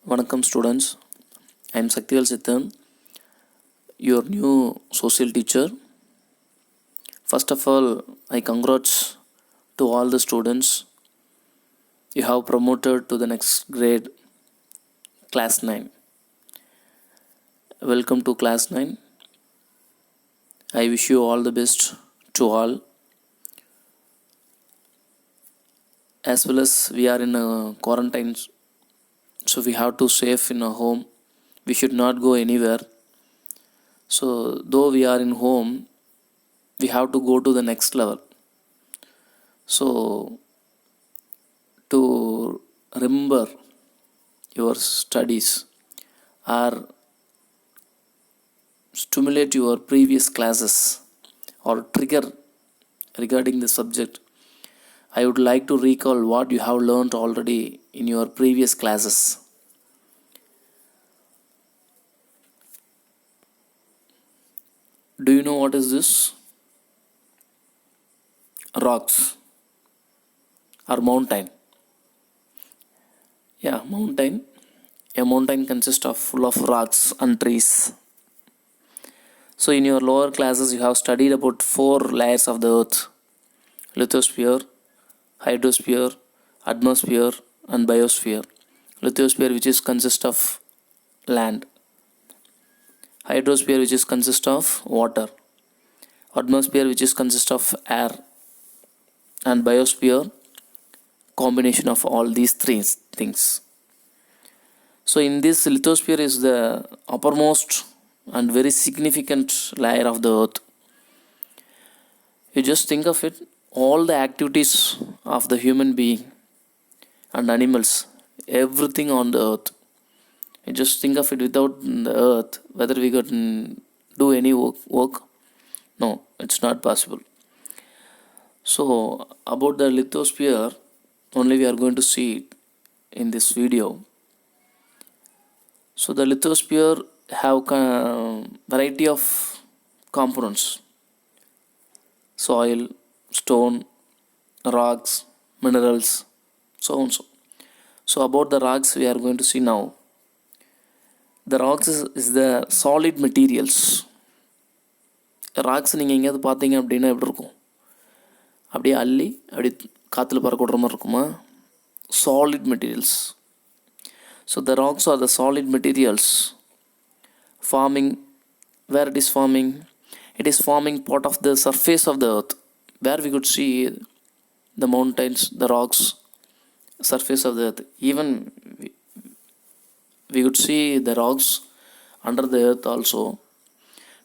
Vanakkam students, I am Saktivel Sithan, your new social teacher. First of all, I congrats to all the students. You have promoted to the next grade, class 9. Welcome to class 9. I wish you all the best to all. As well as we are in a quarantine, so we have to safe in a home. We should not go anywhere. So though we are in home, we have to go to the next level. So to remember your studies or stimulate your previous classes or trigger regarding the subject, I would like to recall what you have learned already in your previous classes. Do you know what is this? Rocks or mountain. Yeah, mountain. A mountain consists of full of rocks and trees. So in your lower classes you have studied about 4 layers of the earth: lithosphere, hydrosphere, atmosphere and biosphere. Lithosphere, which is consist of land; hydrosphere, which is consist of water; atmosphere, which is consist of air; and biosphere, combination of all these three things. So in this, lithosphere is the uppermost and very significant layer of the earth. You just think of it, all the activities of the human being and animals, everything on the earth. You just think of it, without the earth, whether we could do any work. No, it's not possible. So about the lithosphere, only we are going to see it in this video. So the lithosphere have variety of components: soil, stone, rocks, minerals, so on so. So about the rocks we are going to see now. The rocks is the solid materials. Rocks நீங்கள் எங்கேயாவது பார்த்தீங்க அப்படின்னா எப்படி இருக்கும்? அப்படியே அள்ளி அப்படி காற்றுல பறக்க விடுற மாதிரி இருக்குமா? Solid materials. So the rocks are the solid materials forming. Where it is forming? It is forming part of the surface of the earth, where we could see the mountains, the rocks, surface of the earth. Even we could see the rocks under the earth also,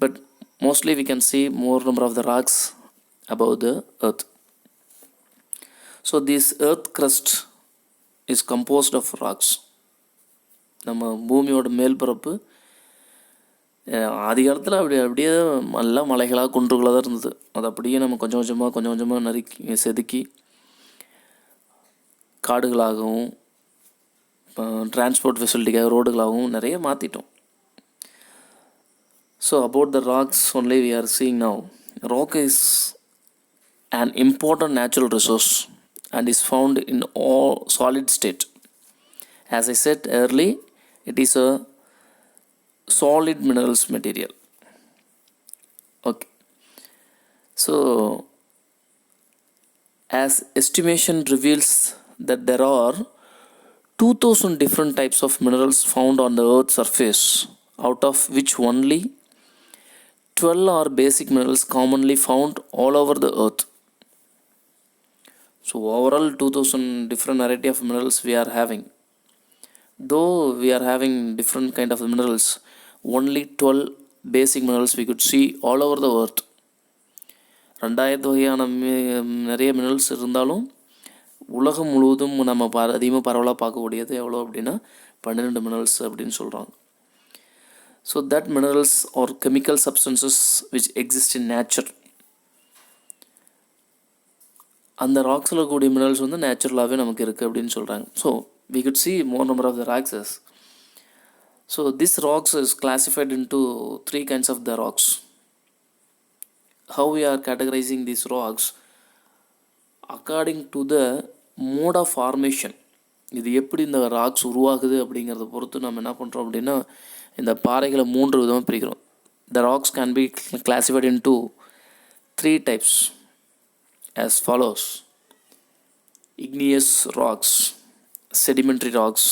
but mostly we can see more number of the rocks above the earth. So this earth crust is composed of rocks. நம்ம பூமியோட மேல்பரப்பு ஆதி காலத்தில் அப்படியே நல்லா மலைகளாக குன்றுகளாக தான் இருந்தது. அது அப்படியே நம்ம கொஞ்சம் கொஞ்சமாக நறுக்கி செதுக்கி காடுகளாகவும் டிரான்ஸ்போர்ட் ஃபெசிலிட்டிக்காக ரோடுகளாகவும் நிறைய மாற்றிட்டோம். So about the rocks only we are seeing now. Rock is an important natural resource and is found in all solid state. As I said earlier, it is a solid minerals material. Okay. So as estimation reveals that there are 2000 different types of minerals found on the earth's surface, out of which only 12 are basic minerals commonly found all over the earth. So overall 2000 different variety of minerals we are having. Though we are having different kind of minerals, only 12 basic minerals we could see all over the earth. 2000 வகையான நிறைய minerals இருந்தாலும் உலகம் முழுவதும் நம்ம அதிகமாக பரவலாக பார்க்கக்கூடியது எவ்வளோ அப்படின்னா 12 மினரல்ஸ் அப்படின்னு சொல்கிறாங்க. So that minerals or chemical substances which exist in nature. அந்த ராக்ஸில் இருக்கக்கூடிய மினரல்ஸ் வந்து நேச்சுரலாகவே நமக்கு இருக்குது அப்படின்னு சொல்கிறாங்க. So we could see more number of the rocks. So this rocks is classified into 3 kinds of the rocks. How we are categorizing these rocks? According to the mode of formation. இது எப்படி இந்த rocks உருவாகுது அப்படிங்கிறத பொறுத்து நம்ம என்ன பண்ணுறோம் அப்படின்னா, இந்த பாறைகளை 3 விதமாக பிரிக்கிறோம். The rocks can be classified into 3 types as follows: igneous rocks, sedimentary rocks,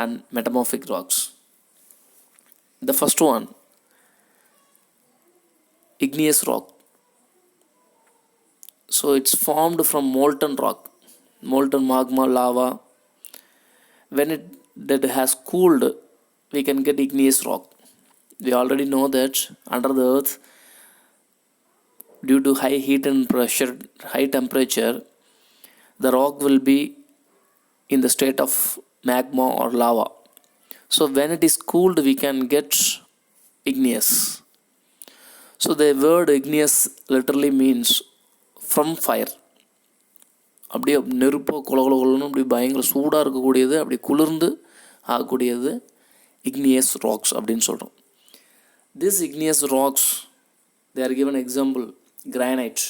and metamorphic rocks. The first one, igneous rock. So it's formed from molten rock, molten magma, lava. When that has cooled, we can get igneous rock. We already know that under the earth, due to high heat and pressure, high temperature, the rock will be in the state of magma or lava. So when it is cooled, we can get igneous. So the word igneous literally means from fire. அப்படியே நெருப்போ குலகுலன்னு அப்படி பயங்கர சூடாக இருக்கக்கூடியது, அப்படி குளிர்ந்து ஆகக்கூடியது igneous rocks அப்படின்னு சொல்கிறோம். These igneous rocks, they are given example granite.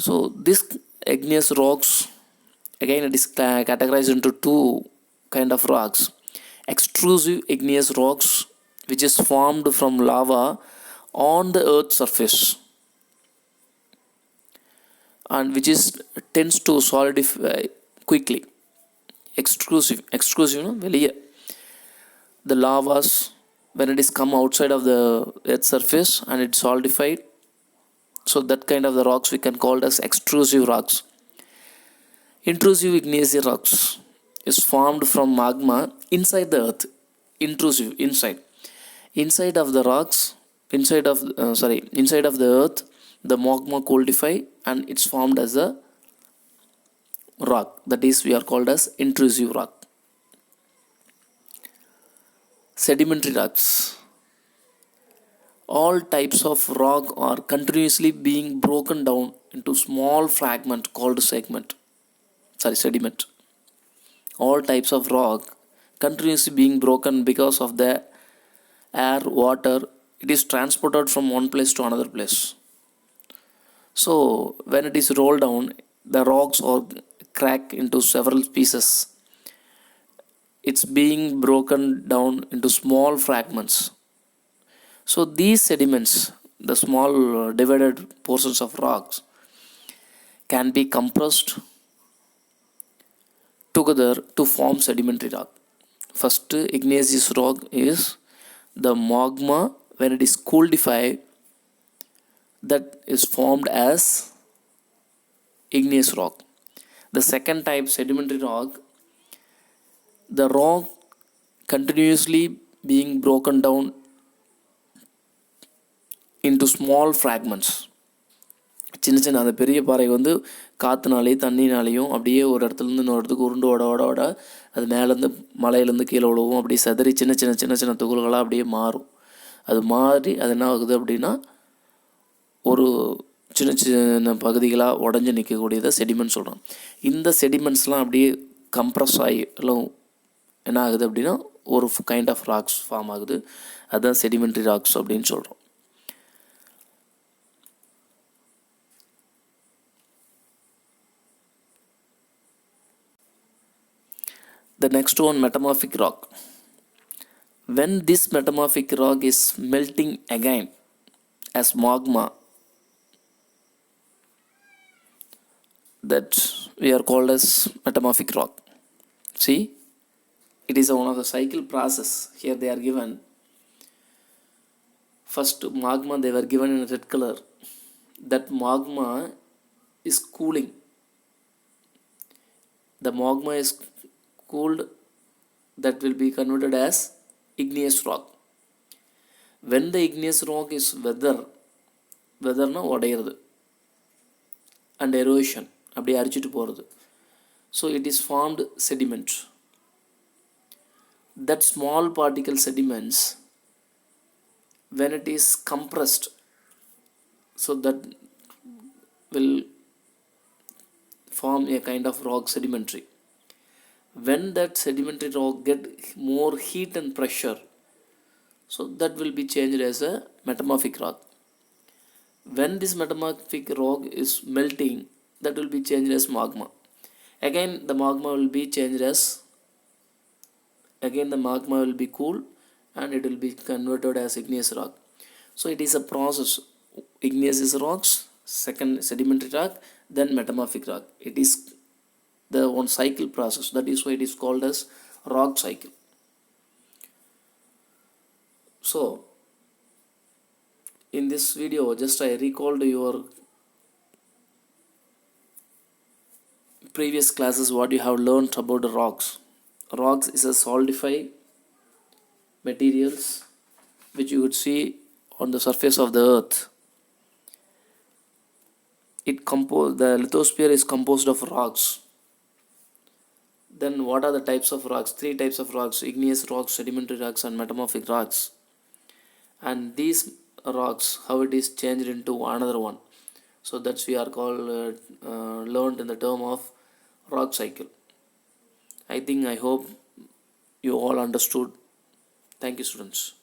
So this igneous rocks, again it is categorized into 2 kind of rocks: extrusive igneous rocks, which is formed from lava on the earth's surface and which is tends to solidify quickly. Extrusive no, வெளியே the lavas, when it is come outside of the earth's surface and it's solidified, so that kind of the rocks we can call as extrusive rocks. Intrusive igneous rocks is formed from magma inside the earth. Intrusive, inside of the rocks, inside of the earth, the magma coldify and it's formed as a rock. That is, we are called as intrusive rock. Sedimentary rocks. All types of rock are continuously being broken down into small fragment called sediment. All types of rock continuously being broken because of the air, water. It is transported from one place to another place. So when it is rolled down, the rocks are crack into several pieces. It's being broken down into small fragments. So these sediments, the small divided portions of rocks, can be compressed together to form sedimentary rock. First igneous rock is the magma. When it is cooldified, that is formed as igneous rock. The second type, sedimentary rock, the rock continuously being broken down into small fragments. சின்ன அந்த பெரிய பாறை வந்து காற்றுனாலேயும் தண்ணினாலேயும் அப்படியே ஒரு இடத்துலேருந்து இன்னொரு இடத்துக்கு உருண்டு ஓட அது மேலேருந்து மலையிலேருந்து கீழே விழுவும், அப்படியே சதறி சின்ன துகள்களாக அப்படியே மாறும். அது மாறி அது என்ன ஆகுது அப்படின்னா ஒரு சின்ன பகுதிகளாக உடஞ்சி நிற்கக்கூடியதை செடிமெண்ட் சொல்கிறோம். இந்த செடிமெண்ட்ஸ்லாம் அப்படியே கம்ப்ரஸ் ஆகி எல்லாம் என்ன ஆகுது அப்படின்னா ஒரு கைண்ட் ஆஃப் ராக்ஸ் ஃபார்ம் ஆகுது. அதுதான் செடிமெண்ட்ரி ராக்ஸ் அப்படின்னு சொல்கிறோம். The next one, metamorphic rock. When this metamorphic rock is melting again as magma, that we are called as metamorphic rock. See, it is one of the cycle process. Here they are given. First magma they were given in red color. That magma is cooling. The magma is cooled, that will be converted as igneous rock. When the igneous rock is weatherனா உடையிறது and erosion அப்படியே அரிச்சிட்டு போகிறது, so it is formed sediment. That small particle sediments, when it is compressed, so that will form a kind of rock sedimentary. When that sedimentary rock get more heat and pressure, so that will be changed as a metamorphic rock. When this metamorphic rock is melting, that will be changed as magma. Again the magma will be changed as, again the magma will be cool and it will be converted as igneous rock. So it is a process. Igneous is rocks, second sedimentary rock, then metamorphic rock. It is the one cycle process. That is why it is called as rock cycle. So in this video just I recalled your previous classes what you have learned about the rocks. Rocks is a solidified materials which you would see on the surface of the earth. The lithosphere is composed of rocks. Then what are the types of rocks? Three types of rocks: igneous rocks, sedimentary rocks, and metamorphic rocks. And these rocks, how it is changed into another one. So that's we are called learned in the term of rock cycle. I hope you all understood. Thank you, students.